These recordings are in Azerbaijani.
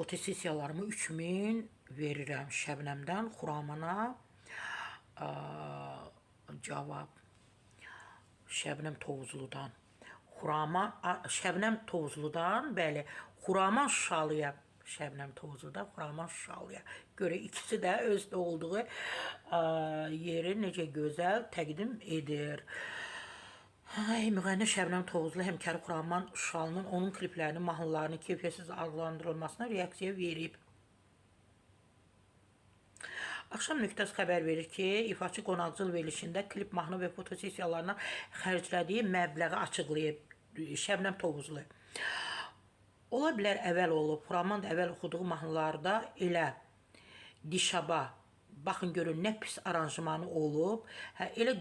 fotosesiyalarımı 3000 verirəm Şəbnəmdən Xuramana. Cavab Şəbnəm Tovuzludan. Şəbnəm Tovuzludan, bəli, Xuraman Şuşalıya. Şəbnəm Tovuzludan Xuraman Şuşalıya. Görə ikisi də özdə olduğu yeri necə gözəl təqdim edir. Müğənni Şəbnəm Tovuzlu həmkarı Xuraman Şuşalının onun kliplərinin, mahnılarının keyfiyyətsiz adlandırılmasına reaksiya verib. Axşam nöqtəsi xəbər verir ki, ifaçı qonaqcıl verilişində klip, mahnı və fotosesiyalarına xərclədiyi məbləği açıqlayıb Şəbnəm Tovuzlu. Ola bilər əvvəl olub, Xuraman da əvvəl oxuduğu mahnılarda elə dişaba, baxın görün nə pis aranjmanı olub, elə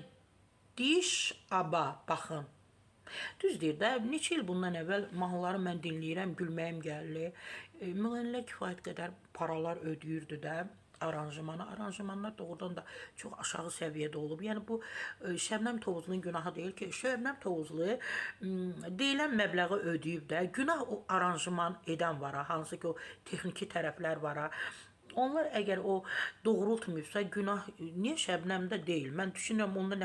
dişaba, baxın. Düz deyir də, neçə il bundan əvvəl mahnıları mən dinləyirəm, gülməyim gəlir. Müğənnilər kifayət qədər paralar ödəyirdi də aranjmana. Aranjmanlar doğrudan da çox aşağı səviyyədə olub. Yəni bu Şəbnəm Tovuzlunun günahı deyil ki, Şəbnəm Tovuzlu deyilən məbləği ödəyib də, günah o aranjman edən var, hansı ki o texniki tərəflər var. Onlar əgər o doğrultmayıbsa, günah niyə Şəbnəmdə deyil? Mən düşünürəm, onda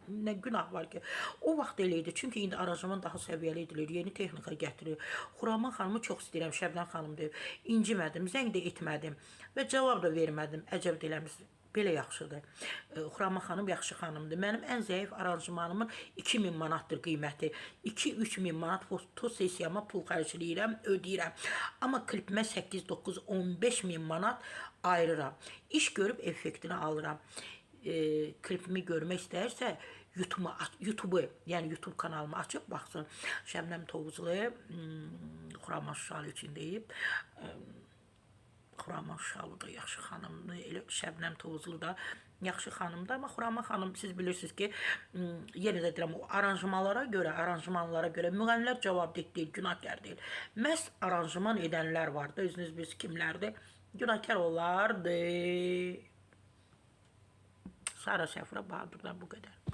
nə günah var ki? O vaxt elə idi, çünki indi aranjman daha səviyyəli edilir, yeni texnika gətirir. Xuraman xanımı çox istəyirəm, Şəbnəm xanım deyib. İncimədim, zəng də etmədim və cavab da vermədim. Əcəb deyiləmişsiniz. Belə yaxşıdır. Xuraman xanım yaxşı xanımdır. Mənim ən zəif aranjmanımın 2000 manatdır qiyməti. 2-3 min manat fotosesiyama pul xərcləyirəm, ödəyirəm. Amma klipimə 8-9-15 min manat ayırıram. İş görüb effektini alıram. Klipimi görmək istəyirsə YouTube, yəni YouTube kanalımı açıb baxsın. Şəbnəm Tovuzlu Xuraman Şuşalı üçün deyib. Xuraman Şuşalı da yaxşı xanımdır, Şəbnəm Tovuzlu da yaxşı xanımdır. Amma Xuraman xanım, siz bilirsiniz ki, yenə də deyirəm, aranjmanlara görə müğənnilər cavabdeh deyil, günahkar deyil. Məhz aranjman edənlər var da, özünüz bilirsiniz kimlərdir, günahkar olardı. Sara Səfra Bahadurdan bu qədər.